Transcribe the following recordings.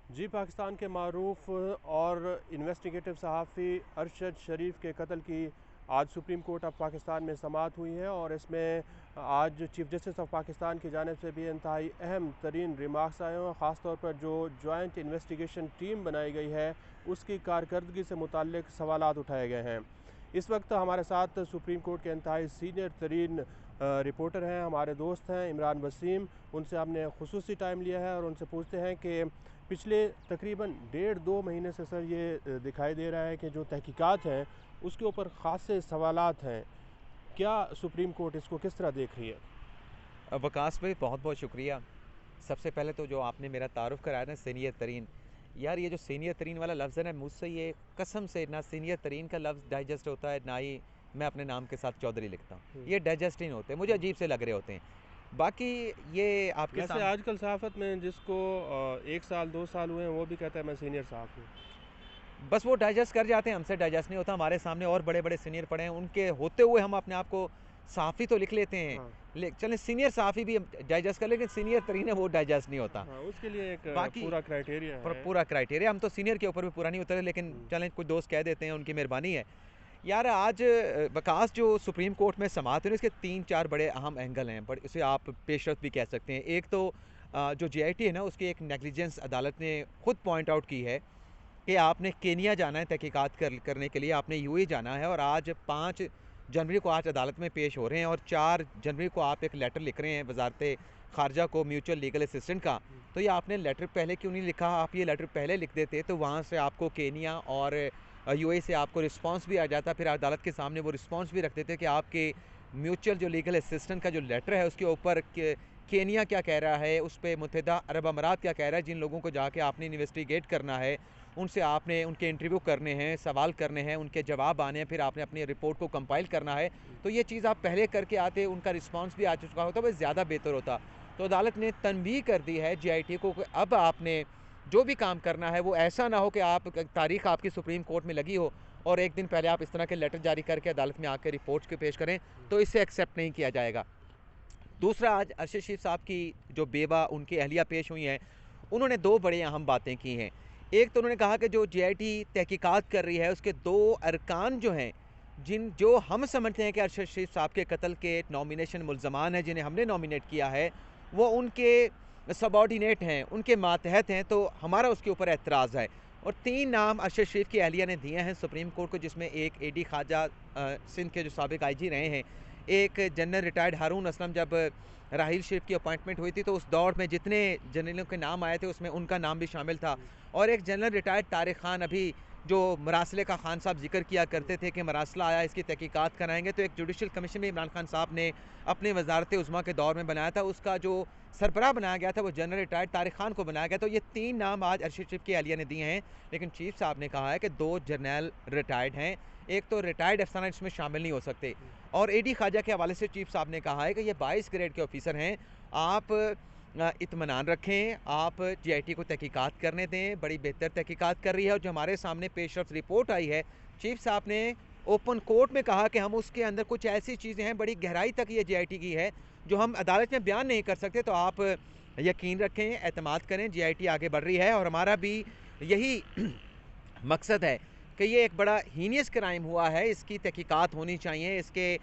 जी, पाकिस्तान के मारूफ और इन्वेस्टिगेटिव सहाफ़ी अरशद शरीफ के कत्ल की आज सुप्रीम कोर्ट ऑफ पाकिस्तान में समाअत हुई है और इसमें आज चीफ जस्टिस ऑफ पाकिस्तान की जानिब से भी इंतहाई अहम तरीन रिमार्क्स आए हैं। ख़ास तौर पर जो जॉइंट इन्वेस्टिगेशन टीम बनाई गई है उसकी कारकर्दगी से मुताल्लिक सवालात उठाए गए हैं। इस वक्त हमारे साथ सुप्रीम कोर्ट के इंतहाई सीनियर तरीन रिपोर्टर हैं, हमारे दोस्त हैं इमरान वसीम। उनसे हमने खुसूसी टाइम लिया है और उनसे पूछते हैं कि पिछले तकरीबन 1.5-2 महीने से सर ये दिखाई दे रहा है कि जो तहकीकात हैं उसके ऊपर ख़ासे सवालात हैं। क्या सुप्रीम कोर्ट इसको किस तरह देख रही है? वकास भाई बहुत बहुत शुक्रिया। सबसे पहले तो जो आपने मेरा तारुफ़ कराया ना सीनियर तरीन, यार ये जो सीनियर तरीन वाला लफ्ज़ है ना, मुझसे ये कसम से ना सीनियर तरीन का लफ्ज़ डाइजेस्ट होता है, ना ही मैं अपने नाम के साथ चौधरी लिखता हूँ। ये डाइजेस्ट ही नहीं होते, मुझे अजीब से लग रहे होते हैं। बाकी ये आपके वैसे सामने आजकल सहाफ़त में जिसको 1 साल 2 साल हुए हैं वो भी कहता है मैं सीनियर साहब हूँ। बस वो डाइजेस्ट कर जाते हैं, हमसे डाइजेस्ट नहीं होता। हमारे सामने और बड़े बड़े सीनियर पड़े हैं, उनके होते हुए हम अपने आप को साफ़ी तो लिख लेते हैं। हाँ, चलें सीनियर साफ़ी भी डाइजेस्ट कर, लेकिन सीनियर तरीन है वो डाइजेस्ट नहीं होता। हाँ, उसके लिए एक बाकी पूरा क्राइटेरिया है। पूरा क्राइटेरिया, हम तो सीनियर के ऊपर भी पूरा नहीं उतरे, लेकिन चलें कुछ दोस्त कह देते हैं, उनकी मेहरबानी है। यार आज वकास जो सुप्रीम कोर्ट में समाअत हुई, इसके 3-4 बड़े अहम एंगल हैं, बट उसे आप पेशरफ भी कह सकते हैं। एक तो जो JIT है ना, उसकी एक नेग्लिजेंस अदालत ने खुद पॉइंट आउट की है कि आपने केनिया जाना है तहकीकात करने के लिए, आपने UAE जाना है, और आज 5 जनवरी को आज अदालत में पेश हो रहे हैं, और 4 जनवरी को आप एक लेटर लिख रहे हैं वजारत खारजा को, म्यूचुअल लीगल असिस्टेंट का। तो ये आपने लेटर पहले क्यों नहीं लिखा? आप ये लेटर पहले लिख देते तो वहाँ से आपको केनिया और UAE से आपको रिस्पांस भी आ जाता, फिर अदालत के सामने वो रिस्पांस भी रख देते कि आपके म्यूचुअल जो लीगल असिस्टेंट का जो लेटर है उसके ऊपर केनिया क्या कह रहा है, उस पर मुत्तहिदा अरब अमारात क्या कह रहा है। जिन लोगों को जाके आपने इन्वेस्टिगेट करना है, उनसे आपने उनके इंटरव्यू करने हैं, सवाल करने हैं, उनके जवाब आने हैं, फिर आपने अपनी रिपोर्ट को कंपाइल करना है। तो ये चीज़ आप पहले करके आते, उनका रिस्पांस भी आ चुका होता, वह ज़्यादा बेहतर होता। तो अदालत ने तनबीह कर दी है JIT को कि अब आपने जो भी काम करना है वो ऐसा ना हो कि आप तारीख आपकी सुप्रीम कोर्ट में लगी हो और एक दिन पहले आप इस तरह के लेटर जारी करके अदालत में आकर रिपोर्ट्स के पेश करें, तो इसे एक्सेप्ट नहीं किया जाएगा। दूसरा, आज अरशद शरीफ साहब की जो बेवा उनकी अहलिया पेश हुई हैं, उन्होंने 2 बड़ी अहम बातें की हैं। एक तो उन्होंने कहा कि जो JIT तहकीकात कर रही है उसके 2 अरकान जो हैं, जो हम समझते हैं कि अरशद शरीफ साहब के कत्ल के नॉमिनेशन मुल्ज़मान हैं, जिन्हें हमने नॉमिनेट किया है, वो उनके सबॉर्डिनेट हैं, उनके मातहत हैं, तो हमारा उसके ऊपर एतराज़ है। और 3 नाम अरशद शरीफ की अहलिया ने दिए हैं सुप्रीम कोर्ट को, जिसमें एक AD ख्वाजा सिंध के जो साबिक IG रहे हैं, एक जनरल रिटायर्ड हारून असलम। जब राहील शरीफ की अपॉइंटमेंट हुई थी तो उस दौर में जितने जनरलों के नाम आए थे उसमें उनका नाम भी शामिल था। और एक जनरल रिटायर्ड तारिक खान, अभी जो मरासले का खान साहब जिक्र किया करते थे कि मरासला आया, इसकी तहकीकात कराएंगे, तो एक जुडिशल कमीशन भी इमरान खान साहब ने अपने वजारत उज़्मा के दौर में बनाया था, उसका जो सरबराह बनाया गया था वो जनरल रिटायर्ड तारिक खान को बनाया गया। तो ये 3 नाम आज अरशद शरीफ की अहलिया ने दिए हैं, लेकिन चीफ साहब ने कहा है कि 2 जर्नल रिटायर्ड हैं, एक तो रिटायर्ड अफसर इसमें शामिल नहीं हो सकते। और AD ख्वाजा के हवाले से चीफ साहब ने कहा है कि ये 22 ग्रेड के ऑफिसर हैं, आप इत्मीनान रखें, आप JIT को तहकीकात करने दें, बड़ी बेहतर तहकीकात कर रही है। और जो हमारे सामने पेशरफ रिपोर्ट आई है, चीफ साहब ने ओपन कोर्ट में कहा कि हम उसके अंदर कुछ ऐसी चीज़ें हैं, बड़ी गहराई तक ये JIT की है जो हम अदालत में बयान नहीं कर सकते। तो आप यकीन रखें, एतमाद करें, JIT आगे बढ़ रही है, और हमारा भी यही मकसद है कि ये एक बड़ा हीनियस क्राइम हुआ है, इसकी तहकीकात होनी चाहिए, इसके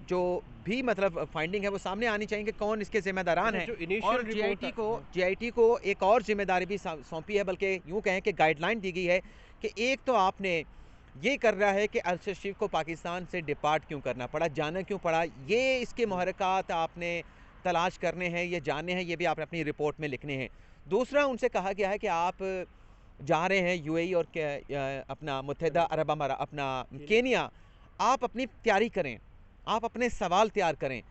जो भी मतलब फाइंडिंग है वो सामने आनी चाहिए कि कौन इसके जिम्मेदारान है। जो और इनिशियल रिपोर्ट JIT को एक और जिम्मेदारी भी सौंपी है, बल्कि यूँ कहें कि गाइडलाइन दी गई है कि एक तो आपने ये कर रहा है कि अरशद शरीफ को पाकिस्तान से डिपार्ट क्यों करना पड़ा, जाना क्यों पड़ा, ये इसके महरक़ात आपने तलाश करने हैं, ये जानने हैं, ये भी आपने अपनी रिपोर्ट में लिखने हैं। दूसरा, उनसे कहा गया है कि आप जा रहे हैं UAE और अपना मुत्तहिदा अरब अमारात, अपना केनिया, आप अपनी तैयारी करें, आप अपने सवाल तैयार करें,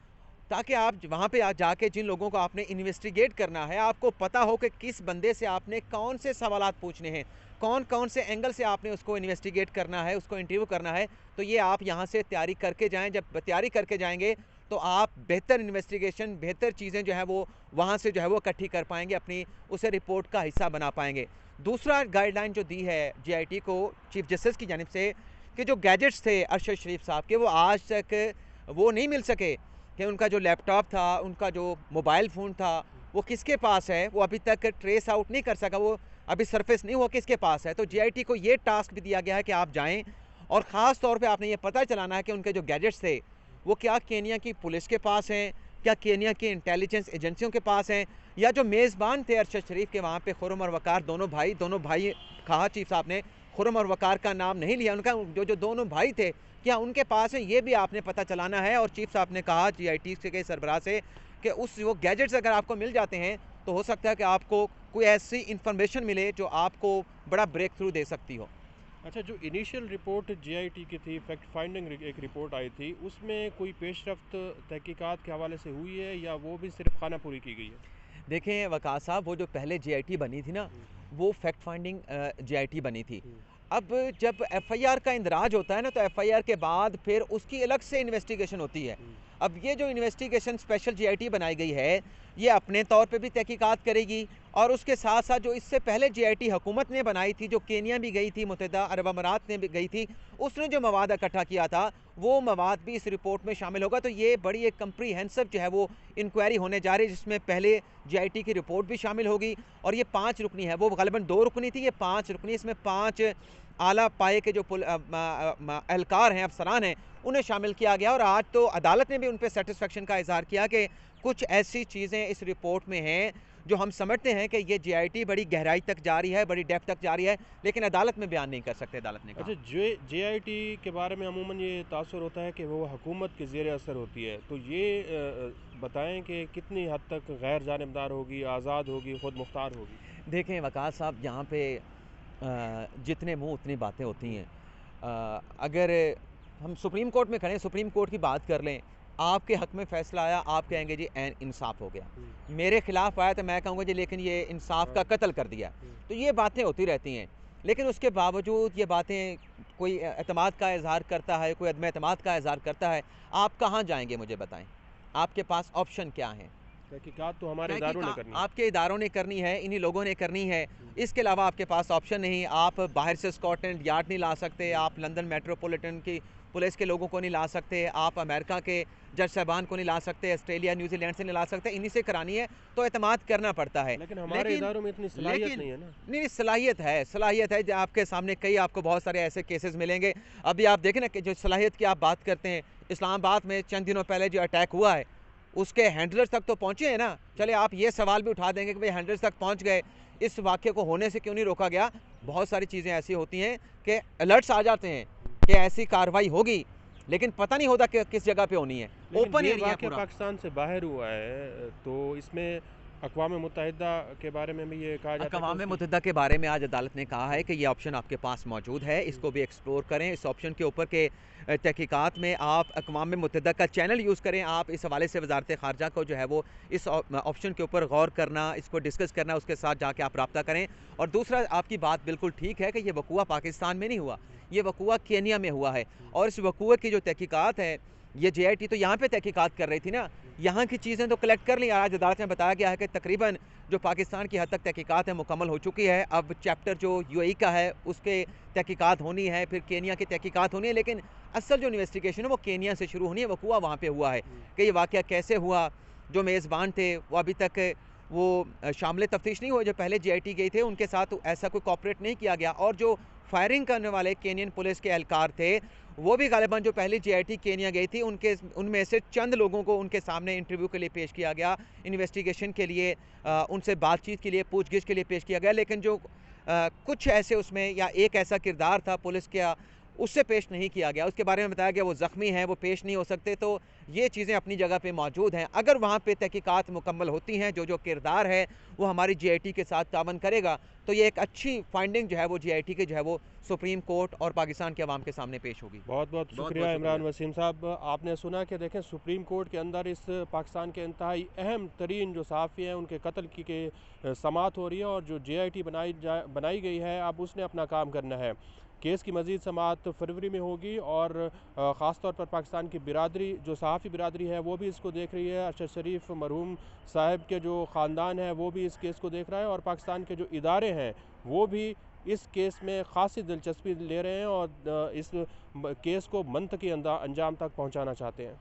ताकि आप वहाँ पे जाके जिन लोगों को आपने इन्वेस्टिगेट करना है, आपको पता हो कि किस बंदे से आपने कौन से सवालात पूछने हैं, कौन कौन से एंगल से आपने उसको इन्वेस्टिगेट करना है, उसको इंटरव्यू करना है। तो ये आप यहाँ से तैयारी करके जाएँ, जब तैयारी करके जाएंगे तो आप बेहतर इन्वेस्टिगेशन, बेहतर चीज़ें जो है वो वहाँ से जो है वो इकट्ठी कर पाएंगे, अपनी उसे रिपोर्ट का हिस्सा बना पाएंगे। दूसरा गाइडलाइन जो दी है JIT को चीफ जस्टिस की जानिब से, कि जो गैजेट्स थे अरशद शरीफ साहब के, वो आज तक वो नहीं मिल सके, कि उनका जो लैपटॉप था, उनका जो मोबाइल फ़ोन था, वो किसके पास है, वो अभी तक ट्रेस आउट नहीं कर सका। वो अभी सरफेस नहीं हुआ कि इसके पास है। तो जीआईटी को ये टास्क भी दिया गया है कि आप जाएं और ख़ास तौर पे आपने ये पता चलाना है कि उनके जो गैजेट्स थे वो क्या केनिया की पुलिस के पास हैं, क्या केनिया की इंटेलिजेंस एजेंसियों के पास हैं, या जो मेज़बान थे अरशद शरीफ के वहाँ पे खुर्रम और वकार दोनों भाई कहा चीफ साहब ने, खुर्रम और वकार का नाम नहीं लिया, उनका जो दोनों भाई थे क्या उनके पास है, ये भी आपने पता चलाना है। और चीफ साहब ने कहा जीआईटी के सरबराह से कि वो गैजेट्स अगर आपको मिल जाते हैं तो हो सकता है कि आपको कोई ऐसी इंफॉर्मेशन मिले जो आपको बड़ा ब्रेक थ्रू दे सकती हो। अच्छा, जो इनिशियल रिपोर्ट जीआईटी की थी, फैक्ट फाइंडिंग एक रिपोर्ट आई थी, उसमें कोई पेशरफ्त तहकीकात के हवाले से हुई है या वो भी सिर्फ खानापुरी की गई है? देखें वकास साहब, वो जो पहले जीआईटी बनी थी ना, वो फैक्ट फाइंडिंग जीआईटी बनी थी। अब जब एफआईआर का इंदराज होता है ना, तो एफआईआर के बाद फिर उसकी अलग से इन्वेस्टिगेशन होती है। अब ये जो इन्वेस्टिगेशन स्पेशल जीआईटी बनाई गई है, ये अपने तौर पे भी तहकीकात करेगी और उसके साथ साथ जो इससे पहले जीआईटी हुकूमत ने बनाई थी, जो केनिया भी गई थी, मुत्तहिदा अरब अमारात ने भी गई थी, उसने जो मवाद इकट्ठा किया था वो मवाद भी इस रिपोर्ट में शामिल होगा। तो ये बड़ी एक कंप्रीहेंसिव जो है वो इंक्वायरी होने जा रही है, जिसमें पहले जीआईटी की रिपोर्ट भी शामिल होगी। और ये 5 रुकनी है, वो ग़ालिबन 2 रुकनी थी, ये 5 रुकनी, इसमें 5 आला पाए के जो एहलकार हैं, अफसरान हैं, उन्हें शामिल किया गया। और आज तो अदालत ने भी उन पर सेटिस्फेक्शन का इजहार किया कि कुछ ऐसी चीज़ें इस रिपोर्ट में हैं जो हम समझते हैं कि ये जीआईटी बड़ी गहराई तक जा रही है, बड़ी डेप्थ तक जा रही है, लेकिन अदालत में बयान नहीं कर सकते, अदालत ने कहा। अच्छा, जीआईटी के बारे में अमूमन ये तासुर होता है कि वो हुकूमत के ज़ेर असर होती है, तो ये बताएं कि कितनी हद तक गैर जानिबदार होगी, आज़ाद होगी, खुद मुख्तार होगी? देखें वकास साहब, यहाँ पे जितने मुँह उतनी बातें होती हैं। अगर हम सुप्रीम कोर्ट में खड़े, सुप्रीम कोर्ट की बात कर लें, आपके हक में फ़ैसला आया, आप कहेंगे जी इंसाफ हो गया। मेरे खिलाफ आया तो मैं कहूँगा जी लेकिन ये इंसाफ का कत्ल कर दिया। तो ये बातें होती रहती हैं, लेकिन उसके बावजूद ये बातें, कोई एतमाद का इजहार करता है, कोई अदम एतमाद का इजहार करता है, आप कहाँ जाएंगे मुझे बताएं? आपके पास ऑप्शन क्या है? तहकीकात तो हमारे इदारों ने करनी है, आपके इदारों ने करनी है, इन्हीं लोगों ने करनी है। इसके अलावा आपके पास ऑप्शन नहीं। आप बाहर से स्कॉटलैंड यार्ड नहीं ला सकते, आप लंदन मेट्रोपॉलिटन की पुलिस के लोगों को नहीं ला सकते, आप अमेरिका के जज साहबान को नहीं ला सकते, ऑस्ट्रेलिया न्यूजीलैंड से नहीं ला सकते, इन्हीं से करानी है तो एतमाद करना पड़ता है। लेकिन हमारे इदारों में इतनी सलाहियत नहीं है ना। नहीं, सलाहियत है। आपके सामने कई आपको बहुत सारे ऐसे केसेस मिलेंगे। अभी आप देखें ना कि जो सलाहियत की आप बात करते हैं, इस्लामाबाद में चंद दिनों पहले जो अटैक हुआ है उसके हैंडलर्स तक तो पहुँचे हैं ना। चले आप ये सवाल भी उठा देंगे कि भाई हैंडलर्स तक पहुँच गए, इस वाक़े को होने से क्यों नहीं रोका गया? बहुत सारी चीज़ें ऐसी होती हैं कि अलर्ट्स आ जाते हैं कि ऐसी कार्रवाई होगी, लेकिन पता नहीं होता कि किस जगह पे होनी है। ओपन एरिया है पूरा। पाकिस्तान से बाहर हुआ है, तो इसमें अक़वाम मुत्तहिदा के बारे में भी ये कहा जाता है। अक़वाम मुत्तहिदा के बारे में आज अदालत ने कहा है कि ये ऑप्शन आपके पास मौजूद है, इसको भी एक्सप्लोर करें। इस ऑप्शन के ऊपर के तहकीकात में आप अक़वाम मुत्तहिदा का चैनल यूज़ करें। आप इस हवाले से वज़ारत ख़ारजा को जो है वो इस ऑप्शन के ऊपर गौर करना, इसको डिस्कस करना, उसके साथ जाके आप रब्ता करें। और दूसरा, आपकी बात बिल्कुल ठीक है कि ये वक़ूआ पाकिस्तान में नहीं हुआ, ये वक़ूआ केनिया में हुआ है। और इस वक़ूए की जो तहकीकात है, ये जीआईटी तो यहाँ पे तहकीकात कर रही थी ना, यहाँ की चीज़ें तो कलेक्ट कर ली। आज अदालत में बताया गया है कि तकरीबन जो पाकिस्तान की हद तक तहकीकात है मुकम्मल हो चुकी है। अब चैप्टर जो यूएई का है उसके तहकीकात होनी है, फिर केनिया की तहकीकात होनी है, लेकिन असल जो इन्वेस्टिगेशन है वो केनिया से शुरू होनी है। वक़ूआ वहाँ पे हुआ है कि ये वाक़या कैसे हुआ, जो मेज़बान थे वो अभी तक वो शामिल तफ्तीश नहीं हुए। जो पहले जीआईटी गई थे उनके साथ ऐसा कोई कॉपरेट नहीं किया गया। और जो फायरिंग करने वाले केनियन पुलिस के एहलकार थे वो भी ग़ालिबन जो पहली जीआईटी केनिया गई थी उनमें से चंद लोगों को उनके सामने इंटरव्यू के लिए पेश किया गया, इन्वेस्टिगेशन के लिए, उनसे बातचीत के लिए, पूछगिछ के लिए पेश किया गया। लेकिन जो कुछ ऐसे उसमें, या एक ऐसा किरदार था पुलिस का, उससे पेश नहीं किया गया। उसके बारे में बताया गया वो ज़ख्मी हैं, वो पेश नहीं हो सकते। तो ये चीज़ें अपनी जगह पे मौजूद हैं। अगर वहाँ पे तहकीकात मुकम्मल होती हैं, जो किरदार है वो हमारी जीआईटी के साथ तावन करेगा, तो ये एक अच्छी फाइंडिंग जो है वो जीआईटी के जो है वो सुप्रीम कोर्ट और पाकिस्तान के अवाम के सामने पेश होगी। बहुत बहुत शुक्रिया इमरान वसीम साहब। आपने सुना कि देखें, सुप्रीम कोर्ट के अंदर इस पाकिस्तान के इंतहाई अहम तरीन जो सहाफ़ी हैं उनके कत्ल की समाअत हो रही है, और जो जीआईटी बनाई गई है अब उसने अपना काम करना है। केस की मज़ीद समाअत फरवरी में होगी, और ख़ास तौर पर पाकिस्तान की बिरादरी, जो सहाफ़ी बिरादरी है, वो भी इसको देख रही है। अरशद शरीफ मरहूम साहब के जो ख़ानदान है वो भी इस केस को देख रहा है, और पाकिस्तान के जो इदारे हैं वो भी इस केस में ख़ासी दिलचस्पी ले रहे हैं और इस केस को मंतकी अंजाम तक पहुँचाना चाहते हैं।